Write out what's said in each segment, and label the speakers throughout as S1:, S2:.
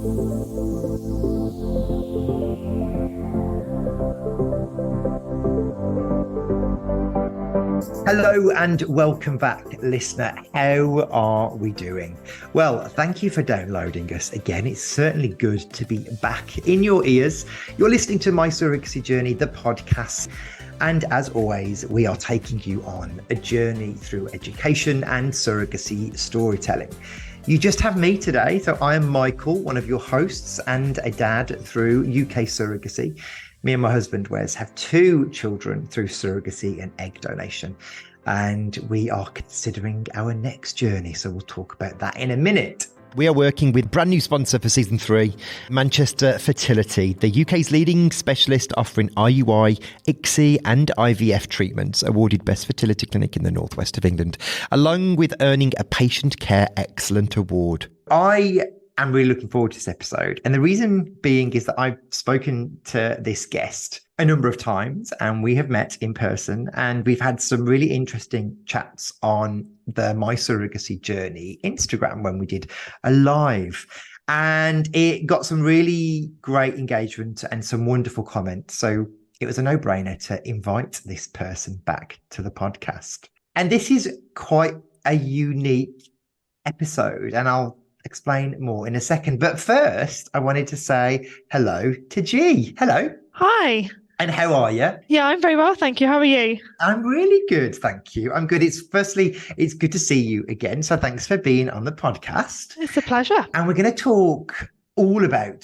S1: Hello and welcome back, listener. How are we doing? Well, thank you for downloading us again. It's certainly good to be back in your ears. You're listening to My Surrogacy Journey, the podcast. And as always, we are taking you on a journey through education and surrogacy storytelling. You just have me today. So I am Michael, one of your hosts and a dad through UK surrogacy. Me and my husband, Wes, have 2 children through surrogacy and egg donation. And we are considering our next journey. So we'll talk about that in a minute.
S2: We are working with brand new sponsor for season 3, Manchester Fertility, the UK's leading specialist offering IUI, ICSI and IVF treatments, awarded Best Fertility Clinic in the northwest of England, along with earning a Patient Care Excellent Award.
S1: I'm really looking forward to this episode. And the reason being is that I've spoken to this guest a number of times and we have met in person and we've had some really interesting chats on the My Surrogacy Journey Instagram when we did a live. And it got some really great engagement and some wonderful comments. So it was a no-brainer to invite this person back to the podcast. And this is quite a unique episode, and I'll explain more in a second. But first, I wanted to say hello to G. Hello.
S3: Hi.
S1: And how are you?
S3: Yeah, I'm very well, thank you. How are you?
S1: I'm really good, thank you. I'm good. It's good to see you again. So thanks for being on the podcast.
S3: It's a pleasure.
S1: And we're going to talk all about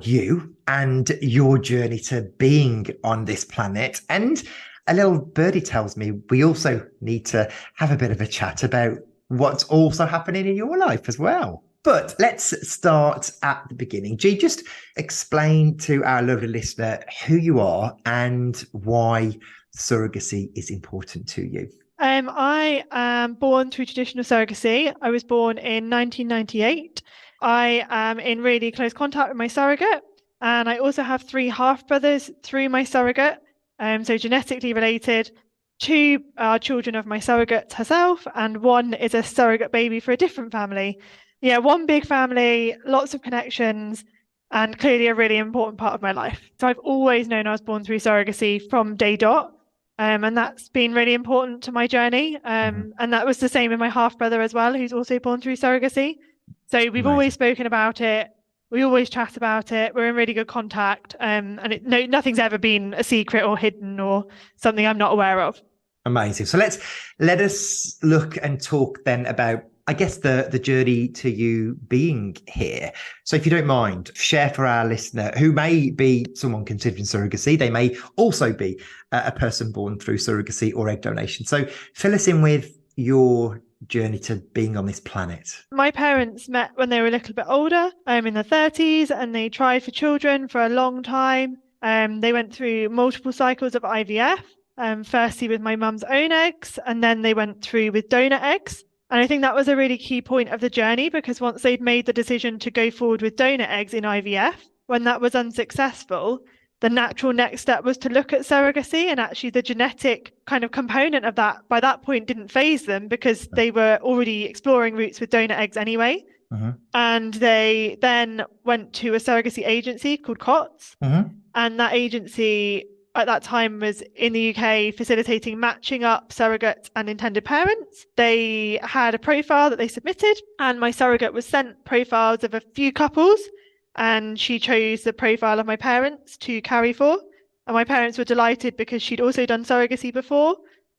S1: you and your journey to being on this planet. And a little birdie tells me we also need to have a bit of a chat about what's also happening in your life as well. But let's start at the beginning. G, just explain to our lovely listener who you are and why surrogacy is important to you.
S3: I am born through traditional surrogacy. I was born in 1998. I am in really close contact with my surrogate, and I also have 3 half-brothers through my surrogate, so genetically related. 2 are children of my surrogate herself, and 1 is a surrogate baby for a different family. Yeah, one big family, lots of connections, and clearly a really important part of my life. So I've always known I was born through surrogacy from day dot, and that's been really important to my journey. And that was the same with my half-brother as well, who's also born through surrogacy. So we've always spoken about it. We always chat about it. We're in really good contact, and nothing's ever been a secret or hidden or something I'm not aware of.
S1: Amazing. So let us look and talk then about, I guess, the journey to you being here. So if you don't mind, share for our listener who may be someone considering surrogacy. They may also be a person born through surrogacy or egg donation. So fill us in with your journey to being on this planet.
S3: My parents met when they were a little bit older, in their 30s, and they tried for children for a long time. They went through multiple cycles of IVF. Firstly with my mum's own eggs, and then they went through with donor eggs. And I think that was a really key point of the journey, because once they'd made the decision to go forward with donor eggs in IVF, when that was unsuccessful, the natural next step was to look at surrogacy, and actually the genetic kind of component of that by that point didn't faze them, because they were already exploring routes with donor eggs anyway. And they then went to a surrogacy agency called COTS, and that agency at that time was in the UK facilitating matching up surrogates and intended parents. They had a profile that they submitted, and my surrogate was sent profiles of a few couples, and she chose the profile of my parents to carry for. And my parents were delighted because she'd also done surrogacy before.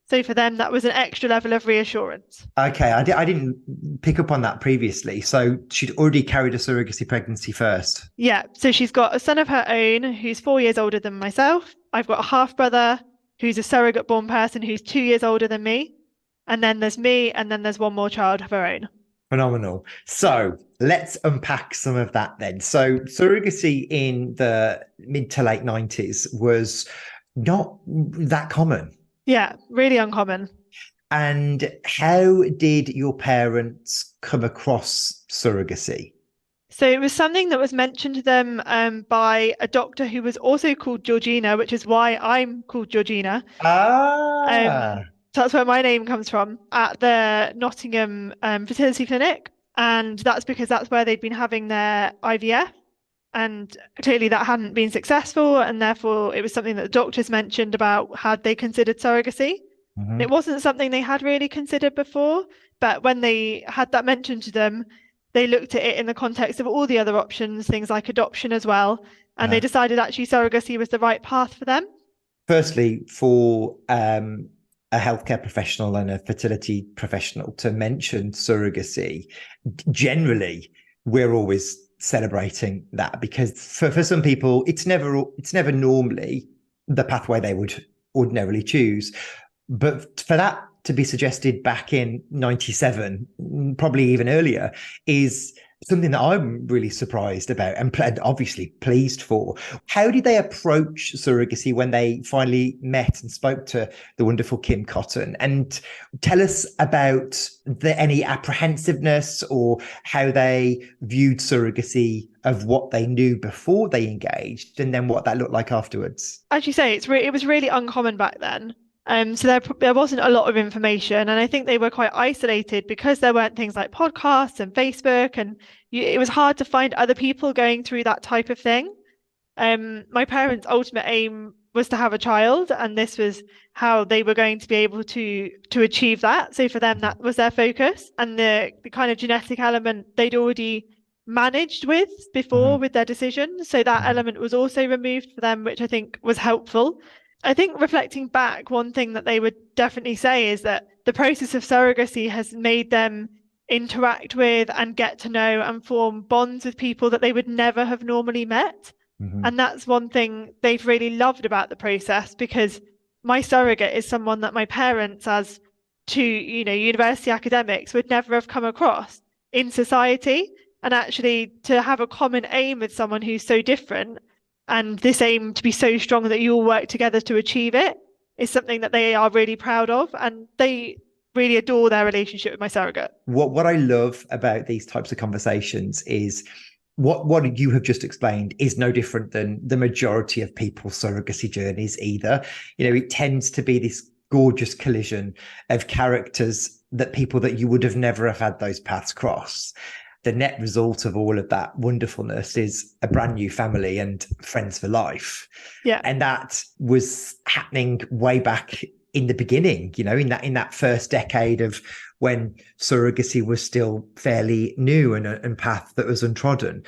S3: So for them, that was an extra level of reassurance.
S1: Okay, I didn't pick up on that previously. So she'd already carried a surrogacy pregnancy first.
S3: Yeah, so she's got a son of her own who's 4 years older than myself. I've got a half-brother who's a surrogate-born person who's 2 years older than me. And then there's me, and then there's one more child of her own.
S1: Phenomenal. So let's unpack some of that then. So surrogacy in the mid to late 90s was not that common.
S3: Yeah, really uncommon.
S1: And how did your parents come across surrogacy?
S3: So it was something that was mentioned to them by a doctor who was also called Georgina, which is why I'm called Georgina. So that's where my name comes from, at the Nottingham Fertility Clinic. And that's because that's where they'd been having their IVF. And clearly that hadn't been successful. And therefore it was something that the doctors mentioned about had they considered surrogacy.
S1: Mm-hmm.
S3: It wasn't something they had really considered before, but when they had that mentioned to them, they looked at it in the context of all the other options, things like adoption as well, and they decided actually surrogacy was the right path for them.
S1: Firstly, for a healthcare professional and a fertility professional to mention surrogacy, generally, we're always celebrating that, because for some people, it's never normally the pathway they would ordinarily choose. But for that to be suggested back in 97, probably even earlier, is something that I'm really surprised about and obviously pleased for. How did they approach surrogacy when they finally met and spoke to the wonderful Kim Cotton? And tell us about any apprehensiveness or how they viewed surrogacy of what they knew before they engaged and then what that looked like afterwards.
S3: As you say, it was really uncommon back then. So there wasn't a lot of information, and I think they were quite isolated because there weren't things like podcasts and Facebook, and it was hard to find other people going through that type of thing. My parents' ultimate aim was to have a child, and this was how they were going to be able to achieve that. So for them, that was their focus, and the kind of genetic element they'd already managed with before with their decision. So that element was also removed for them, which I think was helpful. I think reflecting back, one thing that they would definitely say is that the process of surrogacy has made them interact with and get to know and form bonds with people that they would never have normally met. And that's one thing they've really loved about the process, because my surrogate is someone that my parents, as two, university academics, would never have come across in society. And actually to have a common aim with someone who's so different, and this aim to be so strong that you all work together to achieve it, is something that they are really proud of, and they really adore their relationship with my surrogate.
S1: What I love about these types of conversations is what you have just explained is no different than the majority of people's surrogacy journeys either. It tends to be this gorgeous collision of characters that people that you would have never have had those paths cross. The net result of all of that wonderfulness is a brand new family and friends for life.
S3: Yeah.
S1: And that was happening way back in the beginning, in that first decade of when surrogacy was still fairly new and path that was untrodden.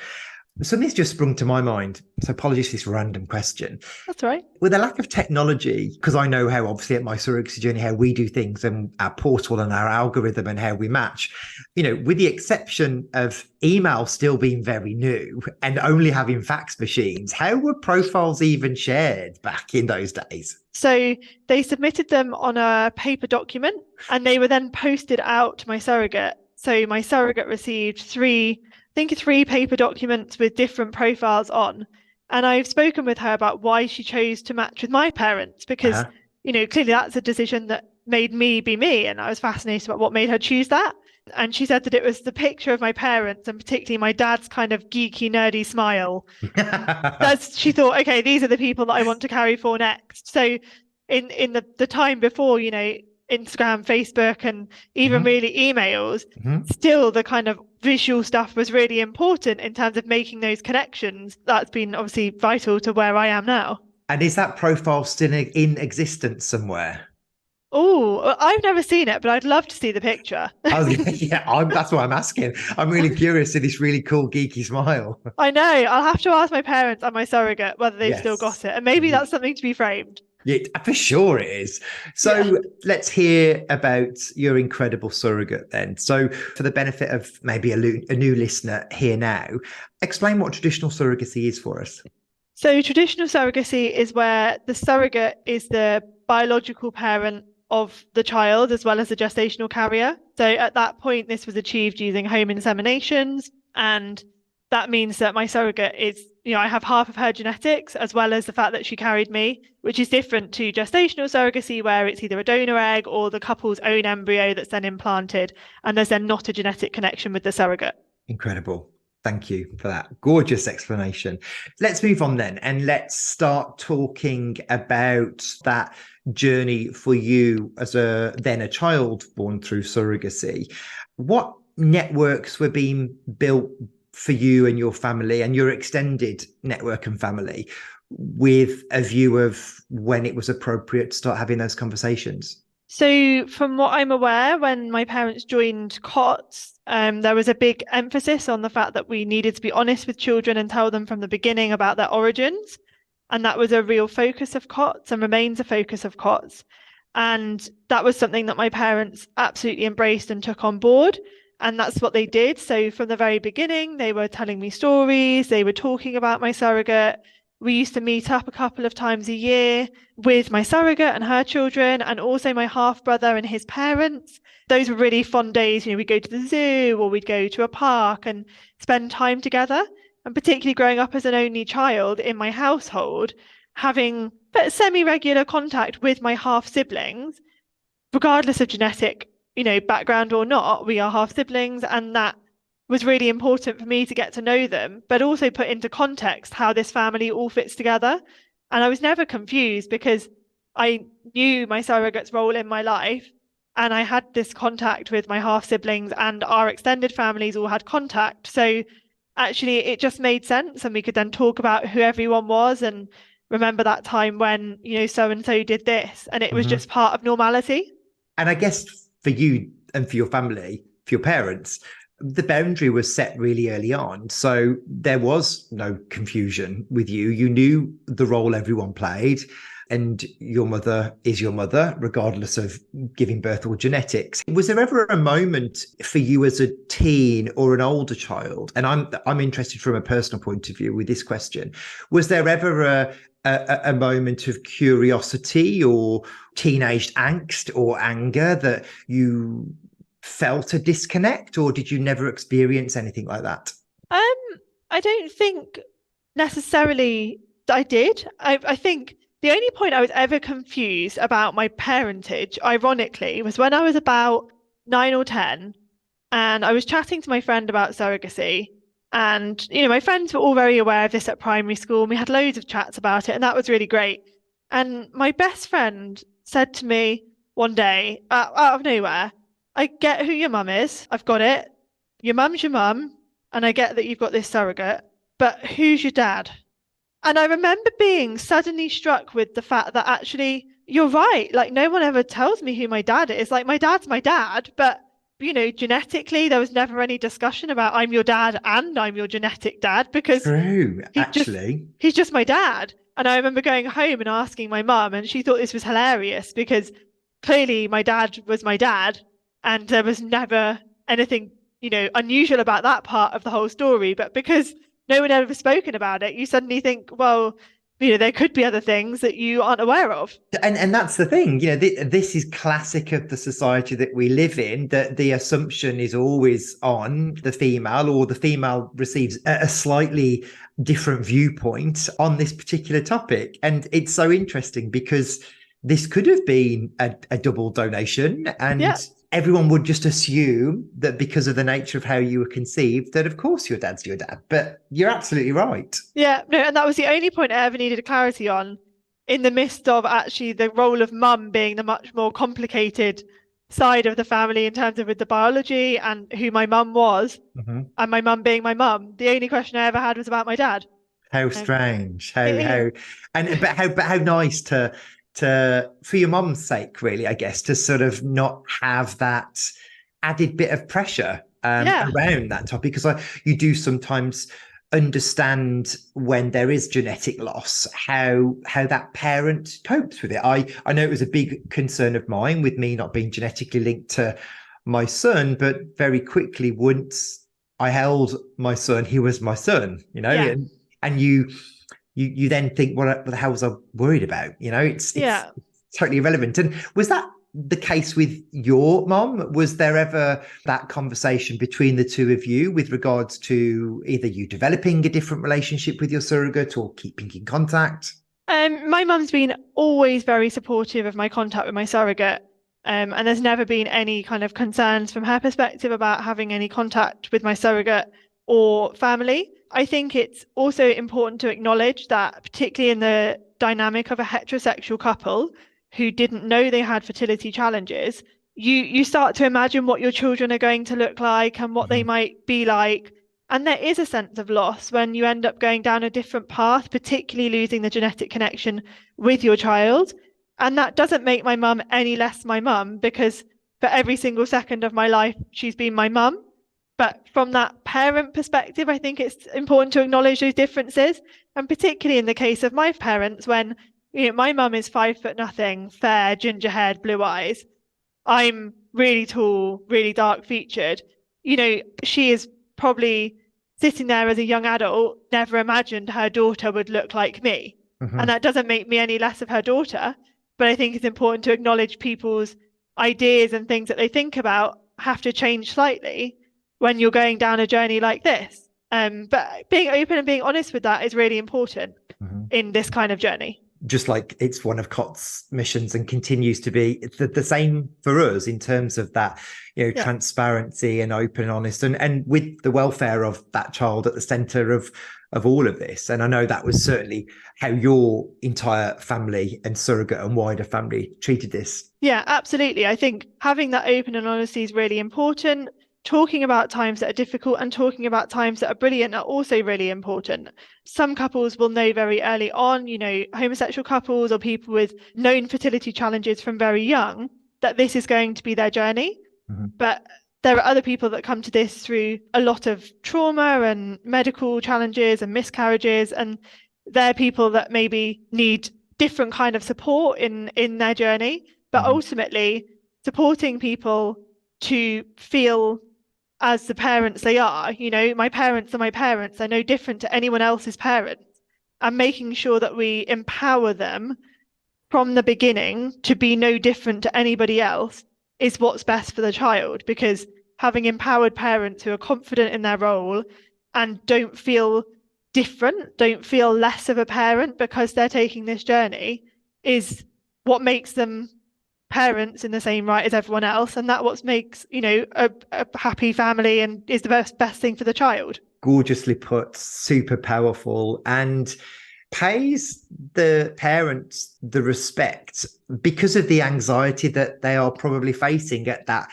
S1: Something's just sprung to my mind. So apologies for this random question.
S3: That's all right.
S1: With a lack of technology, because I know how obviously at My Surrogacy Journey, how we do things and our portal and our algorithm and how we match, with the exception of email still being very new and only having fax machines, how were profiles even shared back in those days?
S3: So they submitted them on a paper document and they were then posted out to my surrogate. So my surrogate received three paper documents with different profiles on. And I've spoken with her about why she chose to match with my parents, because, clearly that's a decision that made me be me. And I was fascinated about what made her choose that. And she said that it was the picture of my parents, and particularly my dad's kind of geeky, nerdy smile. She thought, okay, these are the people that I want to carry for next. So in the time before, Instagram, Facebook, and even really emails, still the kind of visual stuff was really important in terms of making those connections. That's been obviously vital to where I am now.
S1: And is that profile still in existence somewhere?
S3: Oh, I've never seen it, but I'd love to see the picture.
S1: That's why I'm asking. I'm really curious to this really cool geeky smile.
S3: I know. I'll have to ask my parents and my surrogate whether they've still got it. And maybe that's something to be framed.
S1: Yeah, for sure it is. So let's hear about your incredible surrogate then. So for the benefit of maybe a new listener here now, explain what traditional surrogacy is for us.
S3: So traditional surrogacy is where the surrogate is the biological parent of the child as well as the gestational carrier. So at that point, this was achieved using home inseminations, and that means that my surrogate is, I have half of her genetics as well as the fact that she carried me, which is different to gestational surrogacy, where it's either a donor egg or the couple's own embryo that's then implanted, and there's then not a genetic connection with the surrogate.
S1: Incredible. Thank you for that gorgeous explanation. Let's move on then, and let's start talking about that journey for you as a child born through surrogacy. What networks were being built for you and your family and your extended network and family, with a view of when it was appropriate to start having those conversations?
S3: So from what I'm aware, when my parents joined COTS, there was a big emphasis on the fact that we needed to be honest with children and tell them from the beginning about their origins. And that was a real focus of COTS and remains a focus of COTS. And that was something that my parents absolutely embraced and took on board. And that's what they did. So from the very beginning, they were telling me stories, they were talking about my surrogate. We used to meet up a couple of times a year with my surrogate and her children, and also my half brother and his parents. Those were really fun days. We'd go to the zoo or we'd go to a park and spend time together. And particularly growing up as an only child in my household, having semi-regular contact with my half siblings, regardless of genetic, background or not, we are half siblings, and that was really important for me to get to know them, but also put into context how this family all fits together. And I was never confused because I knew my surrogate's role in my life, and I had this contact with my half siblings, and our extended families all had contact. So actually it just made sense, and we could then talk about who everyone was and remember that time when, so and so did this, and it was just part of normality.
S1: And I guess for you and for your family, for your parents, the boundary was set really early on. So there was no confusion with you. You knew the role everyone played, and your mother is your mother, regardless of giving birth or genetics. Was there ever a moment for you as a teen or an older child? And I'm interested from a personal point of view with this question. Was there ever a moment of curiosity or teenage angst or anger that you felt a disconnect, or did you never experience anything like that?
S3: I don't think necessarily I did. I think the only point I was ever confused about my parentage, ironically, was when I was about 9 or 10, and I was chatting to my friend about surrogacy. And, my friends were all very aware of this at primary school, and we had loads of chats about it, and that was really great. And my best friend said to me one day, out of nowhere, I get who your mum is. I've got it. Your mum's your mum. And I get that you've got this surrogate. But who's your dad? And I remember being suddenly struck with the fact that actually, you're right. Like, no one ever tells me who my dad is. Like, my dad's my dad. But, genetically, there was never any discussion about I'm your dad and I'm your genetic dad, because
S1: True, actually.
S3: He's just my dad. And I remember going home and asking my mum, and she thought this was hilarious because clearly my dad was my dad. And there was never anything, unusual about that part of the whole story. But because no one had ever spoken about it, you suddenly think, well, there could be other things that you aren't aware of.
S1: And that's the thing, this is classic of the society that we live in, that the assumption is always on the female, or the female receives a slightly different viewpoint on this particular topic. And it's so interesting because this could have been a double donation, and everyone would just assume that because of the nature of how you were conceived, that of course your dad's your dad. But you're absolutely right.
S3: Yeah, no, and that was the only point I ever needed a clarity on, in the midst of actually the role of mum being the much more complicated side of the family in terms of with the biology and who my mum was, and my mum being my mum. The only question I ever had was about my dad.
S1: How strange. How nice for your mum's sake, really, I guess, to sort of not have that added bit of pressure around that topic, because you do sometimes understand when there is genetic loss, how that parent copes with it. I know it was a big concern of mine with me not being genetically linked to my son, but very quickly, once I held my son, he was my son, and you then think, what the hell was I worried about? It's totally irrelevant. And was that the case with your mom? Was there ever that conversation between the two of you with regards to either you developing a different relationship with your surrogate or keeping in contact?
S3: My mum's been always very supportive of my contact with my surrogate. And there's never been any kind of concerns from her perspective about having any contact with my surrogate or family. I think it's also important to acknowledge that, particularly in the dynamic of a heterosexual couple who didn't know they had fertility challenges, you start to imagine what your children are going to look like and what they might be like. And there is a sense of loss when you end up going down a different path, particularly losing the genetic connection with your child. And that doesn't make my mum any less my mum, because for every single second of my life, she's been my mum. But from that parent perspective, I think it's important to acknowledge those differences. And particularly in the case of my parents, when my mum is 5'0", fair, ginger haired, blue eyes. I'm really tall, really dark featured. She is probably sitting there as a young adult, never imagined her daughter would look like me. And that doesn't make me any less of her daughter. But I think it's important to acknowledge people's ideas and things that they think about have to change slightly when you're going down a journey like this. But being open and being honest with that is really important in this kind of journey.
S1: Just like it's one of COTS missions and continues to be the same for us in terms of that, transparency and open and honest, and with the welfare of that child at the center of all of this. And I know that was certainly how your entire family and surrogate and wider family treated this.
S3: Yeah, absolutely. I think having that open and honesty is really important. Talking about times that are difficult and talking about times that are brilliant are also really important. Some couples will know very early on, homosexual couples or people with known fertility challenges from very young, that this is going to be their journey. But there are other people that come to this through a lot of trauma and medical challenges and miscarriages, and they're people that maybe need different kind of support in their journey. But ultimately, supporting people to feel as the parents they are, my parents are my parents. They're no different to anyone else's parents. And making sure that we empower them from the beginning to be no different to anybody else is what's best for the child. Because having empowered parents who are confident in their role and don't feel different, don't feel less of a parent because they're taking this journey, is what makes them parents in the same right as everyone else, and that what makes a happy family and is the best thing for the child.
S1: Gorgeously put, super powerful, and pays the parents the respect because of the anxiety that they are probably facing at that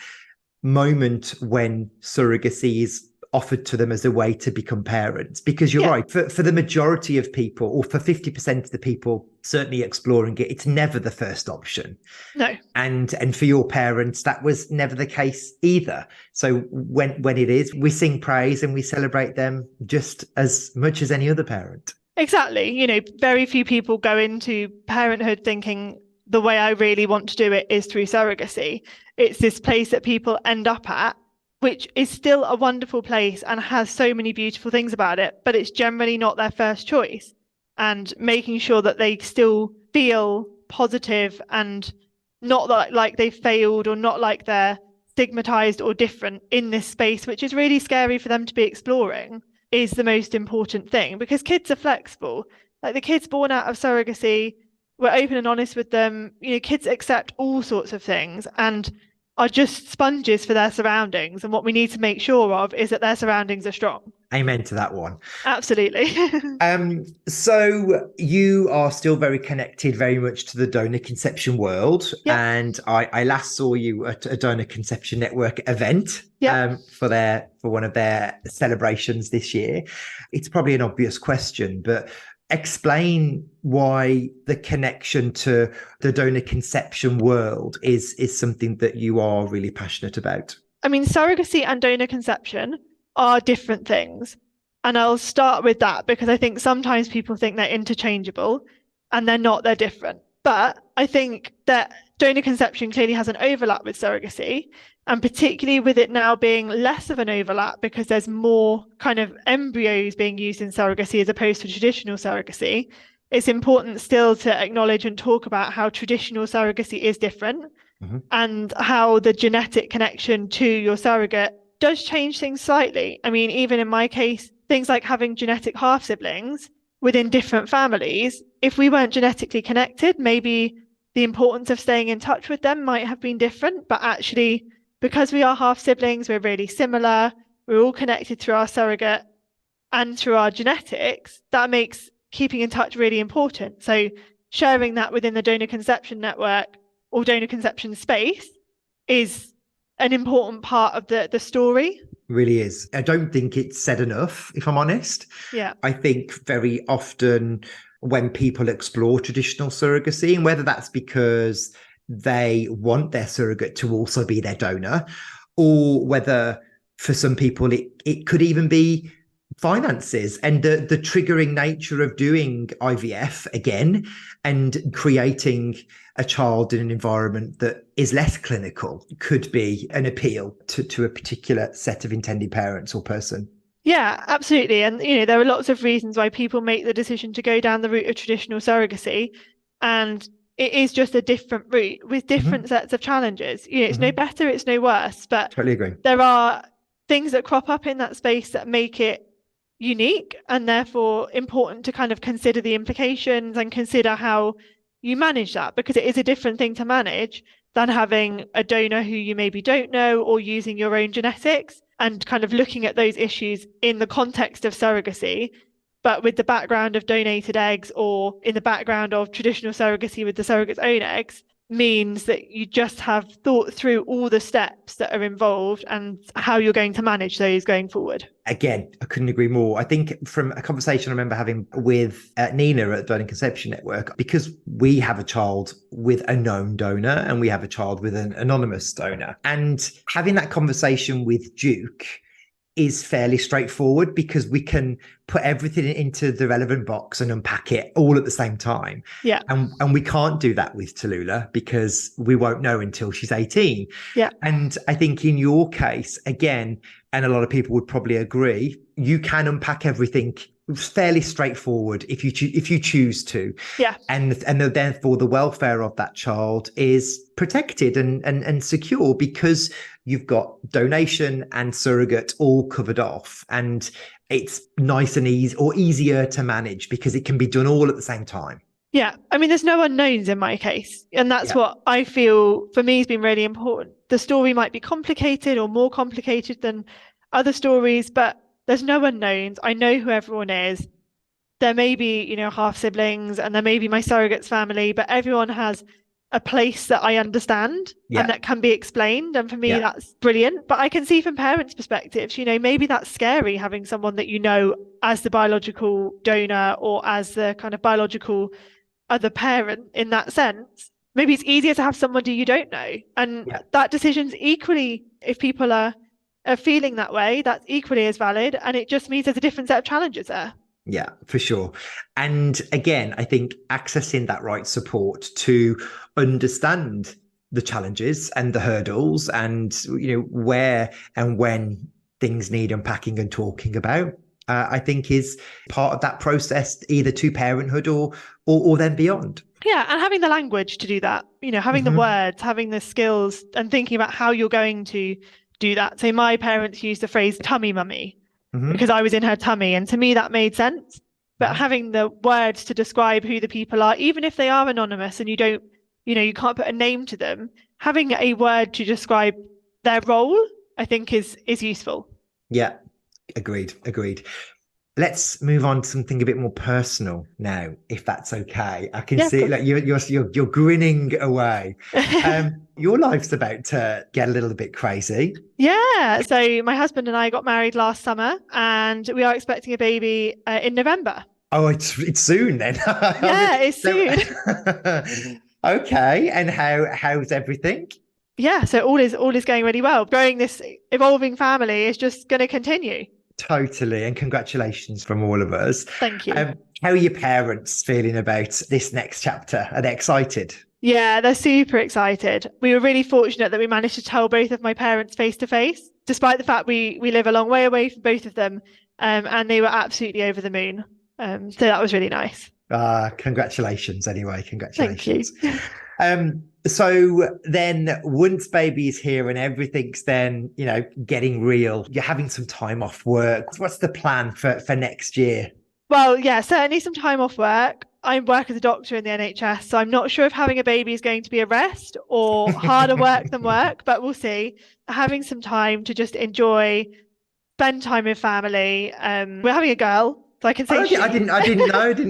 S1: moment when surrogacy is offered to them as a way to become parents. Because you're right, for the majority of people, or for 50% of the people certainly exploring it, it's never the first option.
S3: No.
S1: And for your parents, that was never the case either. So when it is, we sing praise and we celebrate them just as much as any other parent.
S3: Exactly. Very few people go into parenthood thinking the way I really want to do it is through surrogacy. It's this place that people end up at, which is still a wonderful place and has so many beautiful things about it, but it's generally not their first choice. And making sure that they still feel positive and not like they failed or not like they're stigmatized or different in this space, which is really scary for them to be exploring, is the most important thing. Because kids are flexible. Like the kids born out of surrogacy, we're open and honest with them. Kids accept all sorts of things and are just sponges for their surroundings. And what we need to make sure of is that their surroundings are strong.
S1: Amen to that one.
S3: Absolutely.
S1: So you are still very connected very much to the donor conception world.
S3: Yep.
S1: And I last saw you at a Donor Conception Network event for one of their celebrations this year. It's probably an obvious question, but explain why the connection to the donor conception world is something that you are really passionate about.
S3: I mean, surrogacy and donor conception are different things. And I'll start with that because I think sometimes people think they're interchangeable and they're not, they're different. But I think that donor conception clearly has an overlap with surrogacy, and particularly with it now being less of an overlap because there's more kind of embryos being used in surrogacy as opposed to traditional surrogacy. It's important still to acknowledge and talk about how traditional surrogacy is different and how the genetic connection to your surrogate does change things slightly. I mean, even in my case, things like having genetic half siblings within different families, if we weren't genetically connected, maybe the importance of staying in touch with them might have been different. But actually, because we are half siblings, we're really similar, we're all connected through our surrogate and through our genetics, that makes keeping in touch really important. So sharing that within the donor conception network or donor conception space is an important part of the story.
S1: Really is. I don't think it's said enough, if I'm honest.
S3: Yeah.
S1: I think very often when people explore traditional surrogacy, and whether that's because they want their surrogate to also be their donor, or whether for some people it could even be finances and the triggering nature of doing IVF again and creating a child in an environment that is less clinical could be an appeal to a particular set of intended parents or person.
S3: Yeah, absolutely. And, there are lots of reasons why people make the decision to go down the route of traditional surrogacy. And it is just a different route with different sets of challenges. It's no better, it's no worse. But
S1: totally agree.
S3: There are things that crop up in that space that make it unique and therefore important to kind of consider the implications and consider how you manage that, because it is a different thing to manage than having a donor who you maybe don't know or using your own genetics, and kind of looking at those issues in the context of surrogacy, but with the background of donated eggs or in the background of traditional surrogacy with the surrogate's own eggs, means that you just have thought through all the steps that are involved and how you're going to manage those going forward.
S1: Again, I couldn't agree more. I think from a conversation I remember having with Nina at Burning Conception Network, because we have a child with a known donor and we have a child with an anonymous donor, and having that conversation with Duke is fairly straightforward because we can put everything into the relevant box and unpack it all at the same time.
S3: Yeah.
S1: And we can't do that with Talulah because we won't know until she's 18.
S3: Yeah.
S1: And I think in your case, again, and a lot of people would probably agree, you can unpack everything fairly straightforward if you choose to.
S3: Yeah.
S1: And therefore the welfare of that child is protected and secure because you've got donation and surrogate all covered off, and it's nice and easy, or easier to manage because it can be done all at the same time.
S3: Yeah. I mean, there's no unknowns in my case. And that's what I feel for me has been really important. The story might be complicated or more complicated than other stories, but there's no unknowns. I know who everyone is. There may be, half siblings, and there may be my surrogate's family, but everyone has a place that I understand and that can be explained. And for me, that's brilliant. But I can see from parents' perspectives, maybe that's scary, having someone that as the biological donor or as the kind of biological other parent in that sense. Maybe it's easier to have somebody you don't know. And that decision's equally, if people are feeling that way, that's equally as valid. And it just means there's a different set of challenges there.
S1: Yeah, for sure. And again, I think accessing that right support to understand the challenges and the hurdles and, where and when things need unpacking and talking about, I think is part of that process, either to parenthood or then beyond.
S3: Yeah, and having the language to do that, having the words, having the skills and thinking about how you're going to do that. So my parents used the phrase tummy mummy because I was in her tummy, and to me that made sense. But having the words to describe who the people are, even if they are anonymous and you don't, you can't put a name to them, having a word to describe their role, I think is useful.
S1: Yeah, agreed. Let's move on to something a bit more personal now, if that's okay. I can see like you're grinning away. Your life's about to get a little bit crazy.
S3: Yeah. So my husband and I got married last summer, and we are expecting a baby in November.
S1: Oh, it's soon then.
S3: Yeah, it's soon.
S1: Okay. And how's everything?
S3: Yeah. So all is going really well. Growing this evolving family is just going to continue.
S1: Totally. And congratulations from all of us.
S3: Thank you.
S1: How are your parents feeling about this next chapter? Are they excited?
S3: Yeah, they're super excited. We were really fortunate that we managed to tell both of my parents face to face, despite the fact we live a long way away from both of them. And they were absolutely over the moon. So that was really nice.
S1: Congratulations anyway. Congratulations.
S3: Thank you.
S1: So then once baby's here and everything's then, getting real, you're having some time off work. What's the plan for next year?
S3: Well, yeah, certainly some time off work. I work as a doctor in the NHS, so I'm not sure if having a baby is going to be a rest or harder work than work, but we'll see. Having some time to just enjoy, spend time with family. We're having a girl, So I can say
S1: I didn't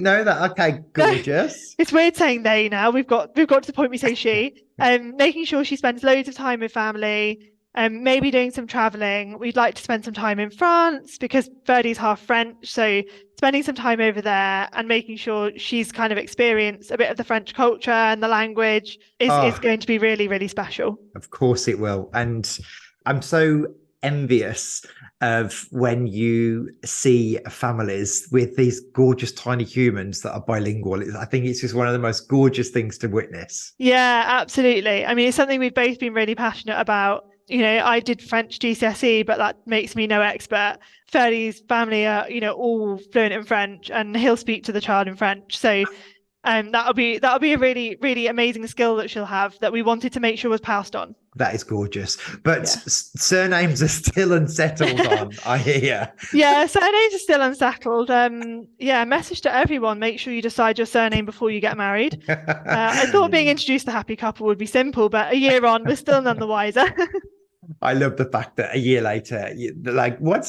S1: know that. Okay, gorgeous.
S3: It's weird saying they now. We've got to the point we say she. Making sure she spends loads of time with family, maybe doing some traveling. We'd like to spend some time in France because Ferdy's half French, so spending some time over there and making sure she's kind of experienced a bit of the French culture and the language is going to be really, really special.
S1: Of course it will. And I'm so envious of when you see families with these gorgeous tiny humans that are bilingual. I think it's just one of the most gorgeous things to witness.
S3: Yeah, absolutely. I mean, it's something we've both been really passionate about. You know, I did French GCSE, but that makes me no expert. Ferdy's family are, all fluent in French, and he'll speak to the child in French. So that'll be a really, really amazing skill that she'll have that we wanted to make sure was passed on.
S1: That is gorgeous. But surnames are still unsettled on, I hear.
S3: Yeah, surnames are still unsettled. Message to everyone, make sure you decide your surname before you get married. I thought being introduced to happy couple would be simple, but a year on, we're still none the wiser.
S1: I love the fact that a year later, like, what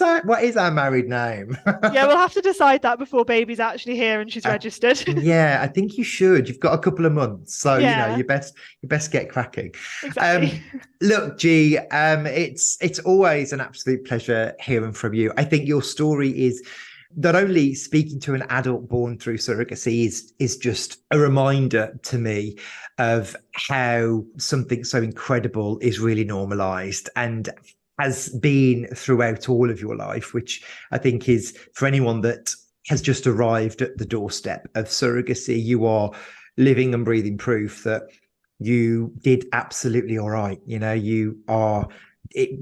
S1: is our married name?
S3: Yeah, we'll have to decide that before baby's actually here and she's registered.
S1: Yeah, I think you should. You've got a couple of months, so you best get cracking.
S3: Exactly.
S1: Look, G, it's always an absolute pleasure hearing from you. I think your story is not only speaking to an adult born through surrogacy is just a reminder to me of how something so incredible is really normalized and has been throughout all of your life, which I think is, for anyone that has just arrived at the doorstep of surrogacy, you are living and breathing proof that you did absolutely all right. You are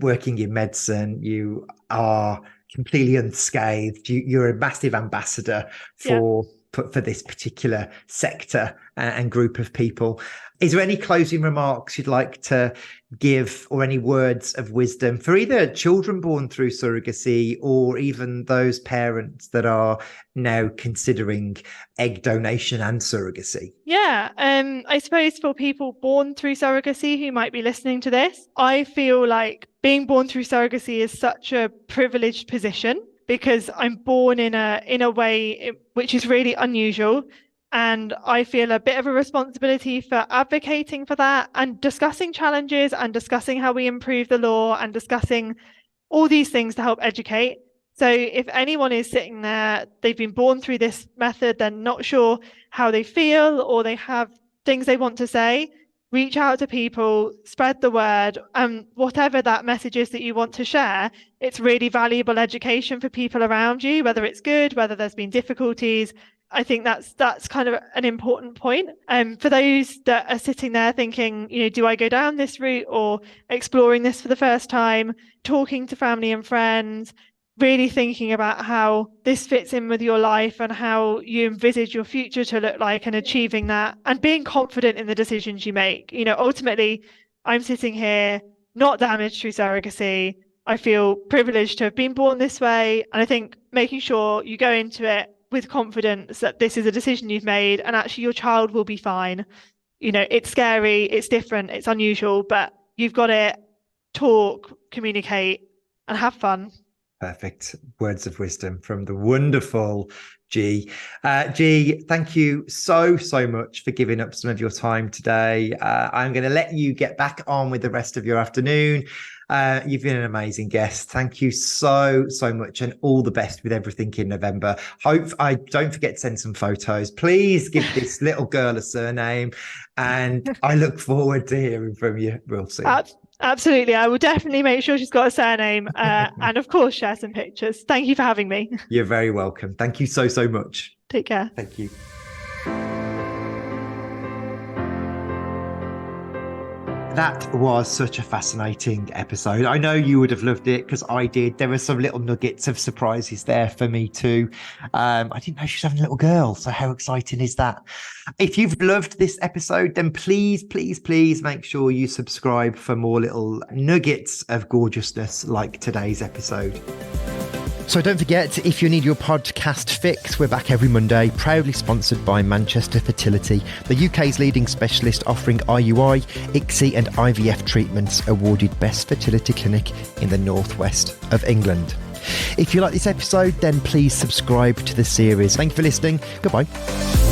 S1: working in medicine, you are completely unscathed. You're a massive ambassador for this particular sector and group of people. Is there any closing remarks you'd like to give, or any words of wisdom for either children born through surrogacy or even those parents that are now considering egg donation and surrogacy?
S3: Yeah, I suppose for people born through surrogacy who might be listening to this, I feel like being born through surrogacy is such a privileged position because I'm born in a way which is really unusual. And I feel a bit of a responsibility for advocating for that and discussing challenges and discussing how we improve the law and discussing all these things to help educate. So if anyone is sitting there, they've been born through this method, they're not sure how they feel or they have things they want to say, reach out to people, spread the word, and whatever that message is that you want to share, it's really valuable education for people around you, whether it's good, whether there's been difficulties. I think that's kind of an important point. For those that are sitting there thinking, do I go down this route, or exploring this for the first time, talking to family and friends, really thinking about how this fits in with your life and how you envisage your future to look like, and achieving that and being confident in the decisions you make. Ultimately, I'm sitting here not damaged through surrogacy. I feel privileged to have been born this way. And I think making sure you go into it with confidence that this is a decision you've made and actually your child will be fine. It's scary, it's different, it's unusual, but you've got to talk, communicate, and have fun.
S1: Perfect words of wisdom from the wonderful G. G, thank you so much for giving up some of your time today. I'm going to let you get back on with the rest of your afternoon. You've been an amazing guest. Thank you so much, and all the best with everything in November. Don't forget to send some photos. Please give this little girl a surname, and I look forward to hearing from you real soon.
S3: Absolutely. I will definitely make sure she's got a surname and of course share some pictures. Thank you for having me.
S1: You're very welcome. Thank you so much.
S3: Take care.
S1: Thank you. That was such a fascinating episode. I know you would have loved it because I did. There were some little nuggets of surprises there for me too. I didn't know she was having a little girl, so how exciting is that? If you've loved this episode, then please make sure you subscribe for more little nuggets of gorgeousness like today's episode.
S2: So don't forget, if you need your podcast fix, we're back every Monday, proudly sponsored by Manchester Fertility, the UK's leading specialist offering IUI, ICSI and IVF treatments, awarded Best Fertility Clinic in the northwest of England. If you like this episode, then please subscribe to the series. Thank you for listening. Goodbye.